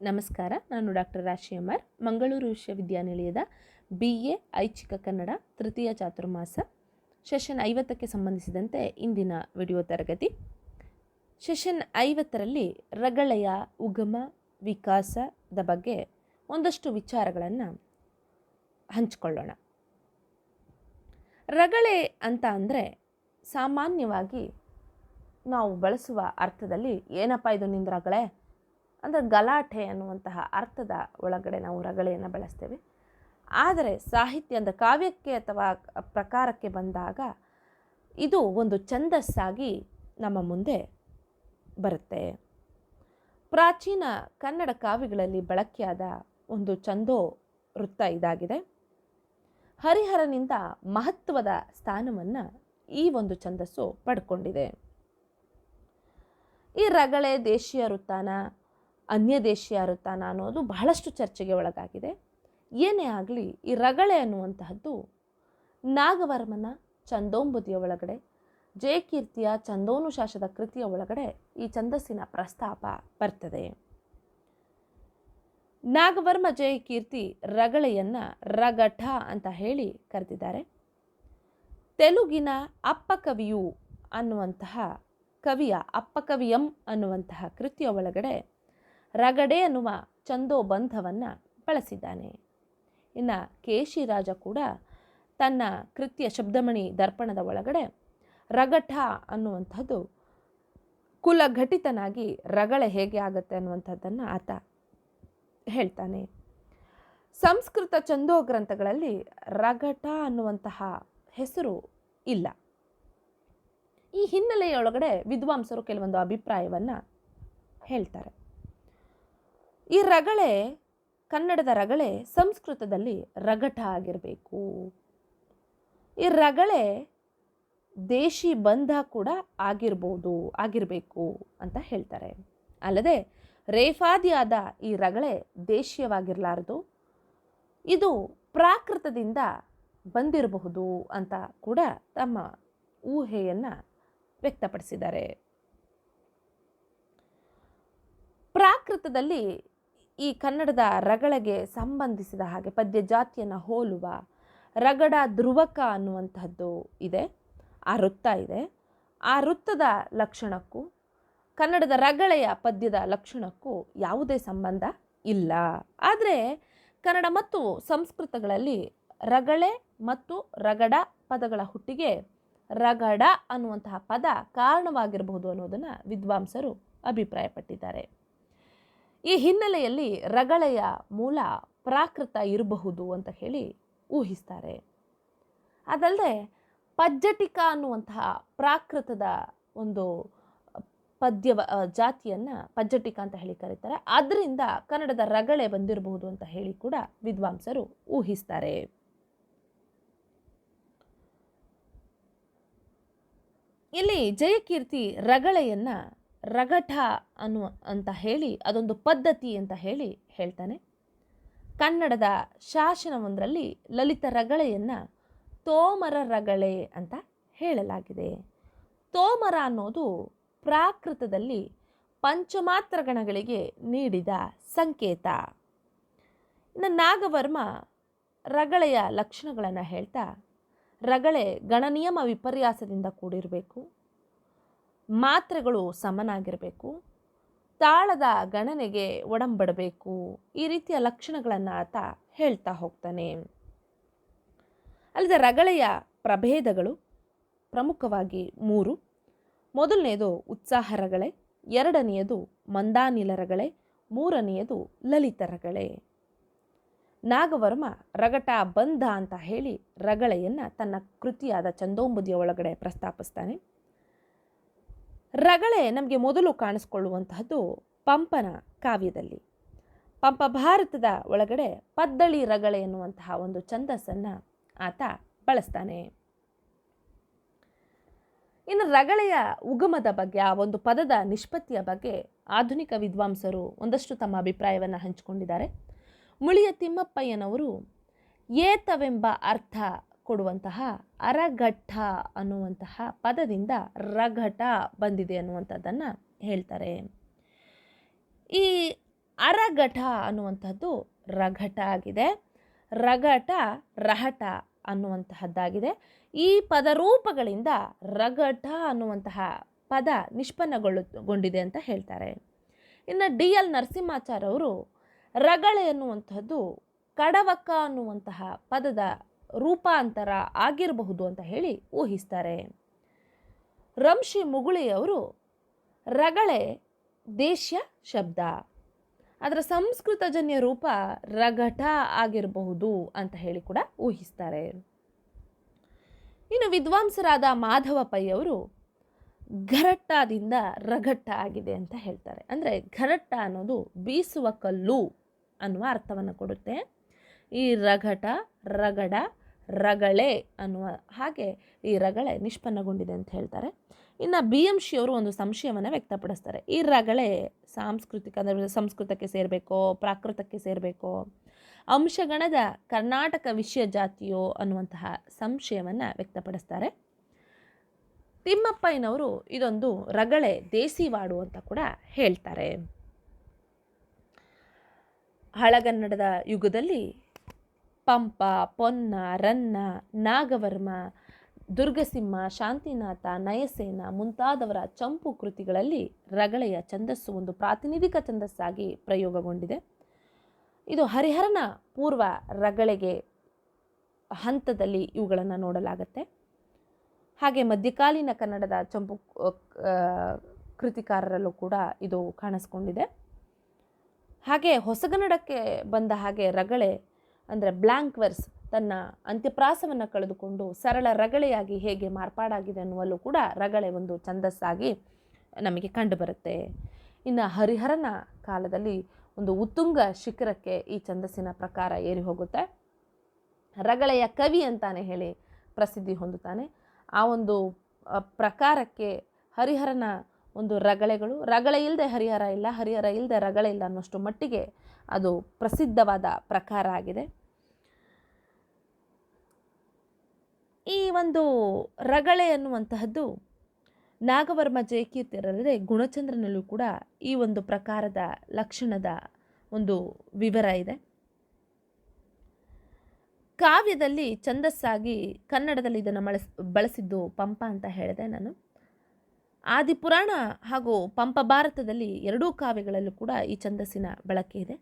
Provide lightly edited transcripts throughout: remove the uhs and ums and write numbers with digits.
ನಮಸ್ಕಾರ. ನಾನು ಡಾಕ್ಟರ್ ರಾಶಿ ಎಂ.ಆರ್. ಮಂಗಳೂರು ವಿಶ್ವವಿದ್ಯಾನಿಲಯದ BA ಐಚ್ಛಿಕ ಕನ್ನಡ ತೃತೀಯ ಚಾತುರ್ಮಾಸ ಸೆಷನ್ 50ಕ್ಕೆ ಸಂಬಂಧಿಸಿದಂತೆ ಇಂದಿನ ವಿಡಿಯೋ ತರಗತಿ. ಸೆಷನ್ 50ರಲ್ಲಿ ರಗಳೆಯ ಉಗಮ ವಿಕಾಸದ ಬಗ್ಗೆ ಒಂದಷ್ಟು ವಿಚಾರಗಳನ್ನು ಹಂಚಿಕೊಳ್ಳೋಣ. ರಗಳೆ ಅಂತ ಅಂದರೆ ಸಾಮಾನ್ಯವಾಗಿ ನಾವು ಬಳಸುವ ಅರ್ಥದಲ್ಲಿ ಏನಪ್ಪ ಇದು ನಿಂದ ರಗಳೆ ಅಂದರೆ ಗಲಾಟೆ ಅನ್ನುವಂತಹ ಅರ್ಥದ ಒಳಗಡೆ ನಾವು ರಗಳೆಯನ್ನು ಬಳಸ್ತೇವೆ. ಆದರೆ ಸಾಹಿತ್ಯ ಅಂದರೆ ಕಾವ್ಯಕ್ಕೆ ಅಥವಾ ಪ್ರಕಾರಕ್ಕೆ ಬಂದಾಗ ಇದು ಒಂದು ಛಂದಸ್ಸಾಗಿ ನಮ್ಮ ಮುಂದೆ ಬರುತ್ತೆ. ಪ್ರಾಚೀನ ಕನ್ನಡ ಕಾವ್ಯಗಳಲ್ಲಿ ಬಳಕೆಯಾದ ಒಂದು ಛಂದೋ ವೃತ್ತ ಇದಾಗಿದೆ. ಹರಿಹರನಿಂದ ಮಹತ್ವದ ಸ್ಥಾನವನ್ನು ಈ ಒಂದು ಛಂದಸ್ಸು ಪಡ್ಕೊಂಡಿದೆ. ಈ ರಗಳೆ ದೇಶೀಯ ವೃತ್ತಾನ ಅನ್ಯ ದೇಶೀಯ ವೃತ್ತಾನ ಅನ್ನೋದು ಬಹಳಷ್ಟು ಚರ್ಚೆಗೆ ಒಳಗಾಗಿದೆ. ಏನೇ ಆಗಲಿ, ಈ ರಗಳೆ ಅನ್ನುವಂತಹದ್ದು ನಾಗವರ್ಮನ ಛಂದೋಂಬುದಿಯ ಒಳಗಡೆ, ಜಯಕೀರ್ತಿಯ ಛಂದೋನುಶಾಸದ ಕೃತಿಯ ಒಳಗಡೆ ಈ ಛಂದಸ್ಸಿನ ಪ್ರಸ್ತಾಪ ಬರ್ತದೆ. ನಾಗವರ್ಮ ಜಯಕೀರ್ತಿ ರಗಳೆಯನ್ನು ರಗಠ ಅಂತ ಹೇಳಿ ಕರೆದಿದ್ದಾರೆ. ತೆಲುಗಿನ ಅಪ್ಪಕವಿಯು ಅನ್ನುವಂತಹ ಕವಿಯ ಅಪ್ಪಕವಿಯಂ ಅನ್ನುವಂತಹ ಕೃತಿಯ ಒಳಗಡೆ ರಗಡೆ ಅನ್ನುವ ಛಂದೋಬಂಧವನ್ನು ಬಳಸಿದ್ದಾನೆ. ಇನ್ನು ಕೇಶಿರಾಜ ಕೂಡ ತನ್ನ ಕೃತಿಯ ಶಬ್ದಮಣಿ ದರ್ಪಣದ ಒಳಗಡೆ ರಗಠ ಅನ್ನುವಂಥದ್ದು ಕುಲಘಟಿತನಾಗಿ ರಗಳೆ ಹೇಗೆ ಆಗುತ್ತೆ ಅನ್ನುವಂಥದ್ದನ್ನು ಆತ ಹೇಳ್ತಾನೆ. ಸಂಸ್ಕೃತ ಛಂದೋ ಗ್ರಂಥಗಳಲ್ಲಿ ರಗಠ ಅನ್ನುವಂತಹ ಹೆಸರು ಇಲ್ಲ. ಈ ಹಿನ್ನೆಲೆಯೊಳಗಡೆ ವಿದ್ವಾಂಸರು ಕೆಲವೊಂದು ಅಭಿಪ್ರಾಯವನ್ನು ಹೇಳ್ತಾರೆ. ಈ ರಗಳೆ, ಕನ್ನಡದ ರಗಳೆ ಸಂಸ್ಕೃತದಲ್ಲಿ ರಗಠ ಆಗಿರಬೇಕು. ಈ ರಗಳೆ ದೇಶಿ ಬಂಧ ಕೂಡ ಆಗಿರಬೇಕು ಅಂತ ಹೇಳ್ತಾರೆ. ಅಲ್ಲದೆ ರೇಫಾದಿಯಾದ ಈ ರಗಳೆ ದೇಶೀಯವಾಗಿರಲಾರದು, ಇದು ಪ್ರಾಕೃತದಿಂದ ಬಂದಿರಬಹುದು ಅಂತ ಕೂಡ ತಮ್ಮ ಊಹೆಯನ್ನು ವ್ಯಕ್ತಪಡಿಸಿದ್ದಾರೆ. ಪ್ರಾಕೃತದಲ್ಲಿ ಈ ಕನ್ನಡದ ರಗಳೆಗೆ ಸಂಬಂಧಿಸಿದ ಹಾಗೆ ಪದ್ಯ ಜಾತಿಯನ್ನು ಹೋಲುವ ರಗಡ ಧ್ರುವಕ ಅನ್ನುವಂತಹದ್ದು ಇದೆ, ಆ ವೃತ್ತ ಇದೆ. ಆ ವೃತ್ತದ ಲಕ್ಷಣಕ್ಕೂ ಕನ್ನಡದ ರಗಳೆಯ ಪದ್ಯದ ಲಕ್ಷಣಕ್ಕೂ ಯಾವುದೇ ಸಂಬಂಧ ಇಲ್ಲ. ಆದರೆ ಕನ್ನಡ ಮತ್ತು ಸಂಸ್ಕೃತಗಳಲ್ಲಿ ರಗಳೆ ಮತ್ತು ರಗಡ ಪದಗಳ ಹುಟ್ಟಿಗೆ ರಗಡ ಅನ್ನುವಂತಹ ಪದ ಕಾರಣವಾಗಿರಬಹುದು ಅನ್ನೋದನ್ನು ವಿದ್ವಾಂಸರು ಅಭಿಪ್ರಾಯಪಟ್ಟಿದ್ದಾರೆ. ಈ ಹಿನ್ನೆಲೆಯಲ್ಲಿ ರಗಳೆಯ ಮೂಲ ಪ್ರಾಕೃತ ಇರಬಹುದು ಅಂತ ಹೇಳಿ ಊಹಿಸ್ತಾರೆ. ಅದಲ್ಲದೆ ಪಜ್ಜಟಿಕ ಅನ್ನುವಂತಹ ಪ್ರಾಕೃತದ ಒಂದು ಪದ್ಯ ಜಾತಿಯನ್ನು ಪಜ್ಜಟಿಕ ಅಂತ ಹೇಳಿ ಕರೀತಾರೆ. ಅದರಿಂದ ಕನ್ನಡದ ರಗಳೆ ಬಂದಿರಬಹುದು ಅಂತ ಹೇಳಿ ಕೂಡ ವಿದ್ವಾಂಸರು ಊಹಿಸ್ತಾರೆ. ಇಲ್ಲಿ ಜಯಕೀರ್ತಿ ರಗಳೆಯನ್ನು ರಗಠ ಅಂತ ಹೇಳಿ ಅದೊಂದು ಪದ್ಧತಿ ಅಂತ ಹೇಳ್ತಾನೆ. ಕನ್ನಡದ ಶಾಸನವೊಂದರಲ್ಲಿ ಲಲಿತ ರಗಳೆಯನ್ನು ತೋಮರ ರಗಳೆ ಅಂತ ಹೇಳಲಾಗಿದೆ. ತೋಮರ ಅನ್ನೋದು ಪ್ರಾಕೃತದಲ್ಲಿ ಪಂಚಮಾತ್ರ ಗಣಗಳಿಗೆ ನೀಡಿದ ಸಂಕೇತ. ಇನ್ನು ನಾಗವರ್ಮ ರಗಳೆಯ ಲಕ್ಷಣಗಳನ್ನು ಹೇಳ್ತಾ, ರಗಳೆ ಗಣನಿಯಮ ವಿಪರ್ಯಾಸದಿಂದ ಕೂಡಿರಬೇಕು, ಮಾತ್ರೆಗಳು ಸಮನಾಗಿರಬೇಕು, ತಾಳದ ಗಣನೆಗೆ ಒಡಂಬಡಬೇಕು, ಈ ರೀತಿಯ ಲಕ್ಷಣಗಳನ್ನು ಆತ ಹೇಳ್ತಾ ಹೋಗ್ತಾನೆ. ಅಲ್ಲದೆ ರಗಳೆಯ ಪ್ರಭೇದಗಳು ಪ್ರಮುಖವಾಗಿ 3. ಮೊದಲನೆಯದು ಉತ್ಸಾಹ ರಗಳೆ, ಎರಡನೆಯದು ಮಂದಾನಿಲ ರಗಳೆ, ಮೂರನೆಯದು ಲಲಿತ ರಗಳೆ. ನಾಗವರ್ಮ ರಗಟ ಬಂಧ ಅಂತ ಹೇಳಿ ರಗಳೆಯನ್ನು ತನ್ನ ಕೃತಿಯಾದ ಛಂದೋಂಬುದಿಯ ಒಳಗಡೆ ಪ್ರಸ್ತಾಪಿಸ್ತಾನೆ. ರಗಳೆ ನಮಗೆ ಮೊದಲು ಕಾಣಿಸ್ಕೊಳ್ಳುವಂತಹದ್ದು ಪಂಪನ ಕಾವ್ಯದಲ್ಲಿ. ಪಂಪ ಭಾರತದ ಒಳಗಡೆ ಪದ್ದಳಿ ರಗಳೆ ಎನ್ನುವಂತಹ ಒಂದು ಛಂದಸ್ಸನ್ನು ಆತ ಬಳಸ್ತಾನೆ. ಇನ್ನು ರಗಳೆಯ ಉಗಮದ ಬಗ್ಗೆ, ಆ ಒಂದು ಪದದ ನಿಷ್ಪತ್ತಿಯ ಬಗ್ಗೆ ಆಧುನಿಕ ವಿದ್ವಾಂಸರು ಒಂದಷ್ಟು ತಮ್ಮ ಅಭಿಪ್ರಾಯವನ್ನು ಹಂಚಿಕೊಂಡಿದ್ದಾರೆ. ಮುಳಿಯ ತಿಮ್ಮಪ್ಪಯ್ಯನವರು ಏತವೆಂಬ ಅರ್ಥ ಕೊಡುವಂತಹ ಅರಘಟ್ಟ ಅನ್ನುವಂತಹ ಪದದಿಂದ ರಘಟ ಬಂದಿದೆ ಅನ್ನುವಂಥದ್ದನ್ನು ಹೇಳ್ತಾರೆ. ಈ ಅರಗಟ ಅನ್ನುವಂಥದ್ದು ರಘಟ ಆಗಿದೆ. ರಗಟ ರಹಟ ಅನ್ನುವಂತಹದ್ದಾಗಿದೆ. ಈ ಪದರೂಪಗಳಿಂದ ರಗಟ ಅನ್ನುವಂತಹ ಪದ ನಿಷ್ಪನ್ನಗೊಂಡಿದೆ ಅಂತ ಹೇಳ್ತಾರೆ. ಇನ್ನು DL ನರಸಿಂಹಾಚಾರ್ ಅವರು ರಗಳೆ ಅನ್ನುವಂಥದ್ದು ಕಡವಕ್ಕ ಅನ್ನುವಂತಹ ಪದದ ರೂಪಾಂತರ ಆಗಿರಬಹುದು ಅಂತ ಹೇಳಿ ಊಹಿಸ್ತಾರೆ. ರಂಶಿ ಮುಗುಳಿಯವರು ರಗಳೆ ದೇಶ್ಯ ಶಬ್ದ, ಅದರ ಸಂಸ್ಕೃತಜನ್ಯ ರೂಪ ರಗಟ ಆಗಿರಬಹುದು ಅಂತ ಹೇಳಿ ಕೂಡ ಊಹಿಸ್ತಾರೆ. ಇನ್ನು ವಿದ್ವಾಂಸರಾದ ಮಾಧವ ಪೈ ಅವರು ಘರಟ್ಟಾದಿಂದ ರಗಟ್ಟ ಆಗಿದೆ ಅಂತ ಹೇಳ್ತಾರೆ. ಅಂದರೆ ಘರಟ್ಟ ಅನ್ನೋದು ಬೀಸುವ ಕಲ್ಲು ಅನ್ನುವ ಅರ್ಥವನ್ನು ಕೊಡುತ್ತೆ. ಈ ರಗಟ, ರಗಡ, ರಗಳೆ ಅನ್ನುವ ಹಾಗೆ ಈ ರಗಳೆ ನಿಷ್ಪನ್ನಗೊಂಡಿದೆ ಅಂತ ಹೇಳ್ತಾರೆ. ಇನ್ನು BMC ಅವರು ಒಂದು ಸಂಶಯವನ್ನು ವ್ಯಕ್ತಪಡಿಸ್ತಾರೆ. ಈ ರಗಳೆ ಸಾಂಸ್ಕೃತಿಕ ಅಂದರೆ ಸಂಸ್ಕೃತಕ್ಕೆ ಸೇರಬೇಕೋ ಪ್ರಾಕೃತಕ್ಕೆ ಸೇರಬೇಕೋ, ಅಂಶಗಣದ ಕರ್ನಾಟಕ ವಿಷಯ ಜಾತಿಯೋ ಅನ್ನುವಂತಹ ಸಂಶಯವನ್ನು ವ್ಯಕ್ತಪಡಿಸ್ತಾರೆ. ತಿಮ್ಮಪ್ಪಯ್ಯನವರು ಇದೊಂದು ರಗಳೆ ದೇಸಿವಾಡು ಅಂತ ಕೂಡ ಹೇಳ್ತಾರೆ. ಹಳಗನ್ನಡದ ಯುಗದಲ್ಲಿ ಪಂಪ, ಪೊನ್ನ, ರನ್ನ, ನಾಗವರ್ಮ, ದುರ್ಗಸಿಂಹ, ಶಾಂತಿನಾಥ, ನಯಸೇನ ಮುಂತಾದವರ ಚಂಪು ಕೃತಿಗಳಲ್ಲಿ ರಗಳೆಯ ಛಂದಸ್ಸು ಒಂದು ಪ್ರಾತಿನಿಧಿಕ ಛಂದಸ್ಸಾಗಿ ಪ್ರಯೋಗಗೊಂಡಿದೆ. ಇದು ಹರಿಹರನ ಪೂರ್ವ ರಗಳೆಗೆ ಹಂತದಲ್ಲಿ ಇವುಗಳನ್ನು ನೋಡಲಾಗುತ್ತೆ. ಹಾಗೆ ಮಧ್ಯಕಾಲೀನ ಕನ್ನಡದ ಚಂಪು ಕೃತಿಕಾರರಲ್ಲೂ ಕೂಡ ಇದು ಕಾಣಿಸ್ಕೊಂಡಿದೆ. ಹಾಗೆ ಹೊಸಗನ್ನಡಕ್ಕೆ ಬಂದ ಹಾಗೆ ರಗಳೆ ಅಂದರೆ ಬ್ಲ್ಯಾಂಕ್ ವರ್ಸ್ ತನ್ನ ಅಂತ್ಯಪ್ರಾಸವನ್ನು ಕಳೆದುಕೊಂಡು ಸರಳ ರಗಳೆಯಾಗಿ ಹೇಗೆ ಮಾರ್ಪಾಡಾಗಿದೆ ಅನ್ನುವಲ್ಲೂ ಕೂಡ ರಗಳೆ ಒಂದು ಛಂದಸ್ಸಾಗಿ ನಮಗೆ ಕಂಡುಬರುತ್ತೆ. ಇನ್ನು ಹರಿಹರನ ಕಾಲದಲ್ಲಿ ಒಂದು ಉತ್ತುಂಗ ಶಿಖರಕ್ಕೆ ಈ ಛಂದಸ್ಸಿನ ಪ್ರಕಾರ ಏರಿ ಹೋಗುತ್ತೆ. ರಗಳೆಯ ಕವಿ ಅಂತಾನೆ ಹೇಳಿ ಪ್ರಸಿದ್ಧಿ ಹೊಂದುತ್ತಾನೆ. ಆ ಒಂದು ಪ್ರಕಾರಕ್ಕೆ ಹರಿಹರನ ಒಂದು ರಗಳೆಗಳು, ರಗಳೆ ಇಲ್ಲದೆ ಹರಿಹರ ಇಲ್ಲ, ಹರಿಹರ ಇಲ್ಲದೆ ರಗಳೆ ಇಲ್ಲ ಅನ್ನೋಷ್ಟು ಮಟ್ಟಿಗೆ ಅದು ಪ್ರಸಿದ್ಧವಾದ ಪ್ರಕಾರ ಆಗಿದೆ. ಈ ಒಂದು ರಗಳೆ ಅನ್ನುವಂತಹದ್ದು ನಾಗವರ್ಮ ಜಯಕೀರ್ತಿಯರಲ್ಲದೆ ಗುಣಚಂದ್ರನಲ್ಲೂ ಕೂಡ ಈ ಒಂದು ಪ್ರಕಾರದ ಲಕ್ಷಣದ ಒಂದು ವಿವರ ಇದೆ. ಕಾವ್ಯದಲ್ಲಿ ಛಂದಸ್ಸಾಗಿ ಕನ್ನಡದಲ್ಲಿ ಇದನ್ನು ಬಳಸಿದ್ದು ಪಂಪ ಅಂತ ಹೇಳಿದೆ ನಾನು. ಆದಿಪುರಾಣ ಹಾಗೂ ಪಂಪ ಭಾರತದಲ್ಲಿ ಎರಡೂ ಕಾವ್ಯಗಳಲ್ಲೂ ಕೂಡ ಈ ಛಂದಸ್ಸಿನ ಬಳಕೆ ಇದೆ.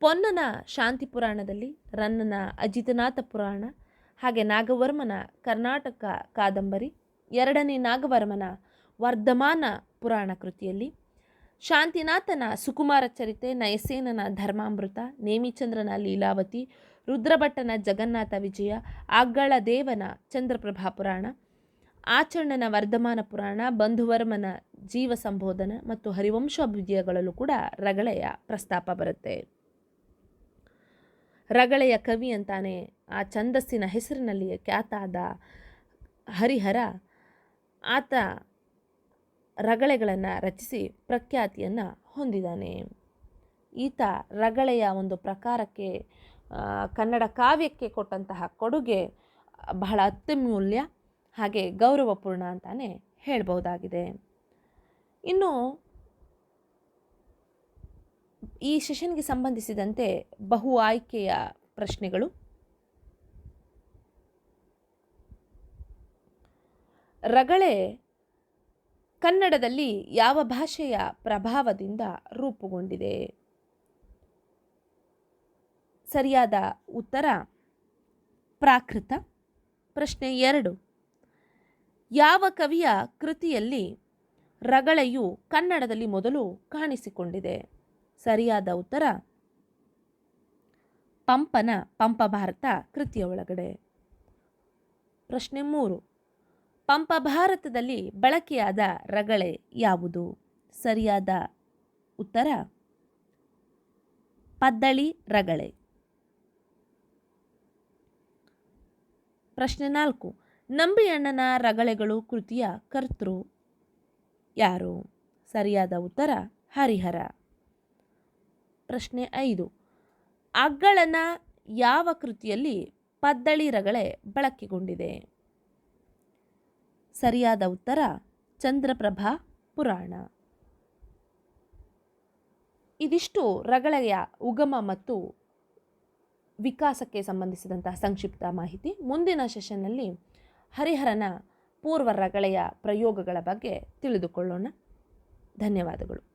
ಪೊನ್ನನ ಶಾಂತಿ ಪುರಾಣದಲ್ಲಿ, ರನ್ನನ ಅಜಿತನಾಥ ಪುರಾಣ, ಹಾಗೆ ನಾಗವರ್ಮನ ಕರ್ನಾಟಕ ಕಾದಂಬರಿ, ಎರಡನೇ ನಾಗವರ್ಮನ ವರ್ಧಮಾನ ಪುರಾಣ ಕೃತಿಯಲ್ಲಿ, ಶಾಂತಿನಾಥನ ಸುಕುಮಾರ ಚರಿತೆ, ನಯಸೇನನ ಧರ್ಮಾಮೃತ, ನೇಮಿಚಂದ್ರನ ಲೀಲಾವತಿ, ರುದ್ರಭಟ್ಟನ ಜಗನ್ನಾಥ ವಿಜಯ, ಆಗಳ ದೇವನ ಚಂದ್ರಪ್ರಭಾ ಪುರಾಣ, ಆಚರಣನ ವರ್ಧಮಾನ ಪುರಾಣ, ಬಂಧುವರ್ಮನ ಜೀವ ಸಂಬೋಧನ ಮತ್ತು ಹರಿವಂಶಾಭ್ಯುದಯಗಳಲ್ಲೂ ಕೂಡ ರಗಳೆಯ ಪ್ರಸ್ತಾಪ ಬರುತ್ತೆ. ರಗಳೆಯ ಕವಿ ಅಂತಾನೆ ಆ ಛಂದಸ್ಸಿನ ಹೆಸರಿನಲ್ಲಿ ಖ್ಯಾತ ಆದ ಹರಿಹರ, ಆತ ರಗಳೆಗಳನ್ನು ರಚಿಸಿ ಪ್ರಖ್ಯಾತಿಯನ್ನು ಹೊಂದಿದ್ದಾನೆ. ಈತ ರಗಳೆಯ ಒಂದು ಪ್ರಕಾರಕ್ಕೆ ಕನ್ನಡ ಕಾವ್ಯಕ್ಕೆ ಕೊಟ್ಟಂತಹ ಕೊಡುಗೆ ಬಹಳ ಅತ್ಯಮೂಲ್ಯ ಹಾಗೆ ಗೌರವಪೂರ್ಣ ಅಂತಾನೆ ಹೇಳ್ಬೋದಾಗಿದೆ. ಇನ್ನು ಈ ಸೆಷನ್ಗೆ ಸಂಬಂಧಿಸಿದಂತೆ ಬಹು ಆಯ್ಕೆಯ ಪ್ರಶ್ನೆಗಳು. ರಗಳೆ ಕನ್ನಡದಲ್ಲಿ ಯಾವ ಭಾಷೆಯ ಪ್ರಭಾವದಿಂದ ರೂಪುಗೊಂಡಿದೆ? ಸರಿಯಾದ ಉತ್ತರ ಪ್ರಾಕೃತ. ಪ್ರಶ್ನೆ 2, ಯಾವ ಕವಿಯ ಕೃತಿಯಲ್ಲಿ ರಗಳೆಯು ಕನ್ನಡದಲ್ಲಿ ಮೊದಲು ಕಾಣಿಸಿಕೊಂಡಿದೆ? ಸರಿಯಾದ ಉತ್ತರ ಪಂಪನ ಪಂಪ ಭಾರತ ಕೃತಿಯ ಒಳಗಡೆ. ಪ್ರಶ್ನೆ 3, ಪಂಪ ಭಾರತದಲ್ಲಿ ಬಳಕೆಯಾದ ರಗಳೆ ಯಾವುದು? ಸರಿಯಾದ ಉತ್ತರ ಪದ್ದಳಿ ರಗಳೆ. ಪ್ರಶ್ನೆ 4, ನಂಬಿಯಣ್ಣನ ರಗಳೆಗಳು ಕೃತಿಯ ಕರ್ತೃ ಯಾರು? ಸರಿಯಾದ ಉತ್ತರ ಹರಿಹರ. ಪ್ರಶ್ನೆ 5, ಅಗ್ಗಳನ ಯಾವ ಕೃತಿಯಲ್ಲಿ ಪದ್ದಳಿ ರಗಳೆ ಬಳಕೆಗೊಂಡಿದೆ? ಸರಿಯಾದ ಉತ್ತರ ಚಂದ್ರಪ್ರಭಾ ಪುರಾಣ. ಇದಿಷ್ಟು ರಗಳೆಯ ಉಗಮ ಮತ್ತು ವಿಕಾಸಕ್ಕೆ ಸಂಬಂಧಿಸಿದಂತಹ ಸಂಕ್ಷಿಪ್ತ ಮಾಹಿತಿ. ಮುಂದಿನ ಸೆಷನ್ನಲ್ಲಿ ಹರಿಹರನ ಪೂರ್ವ ರಗಳೆಯ ಪ್ರಯೋಗಗಳ ಬಗ್ಗೆ ತಿಳಿದುಕೊಳ್ಳೋಣ. ಧನ್ಯವಾದಗಳು.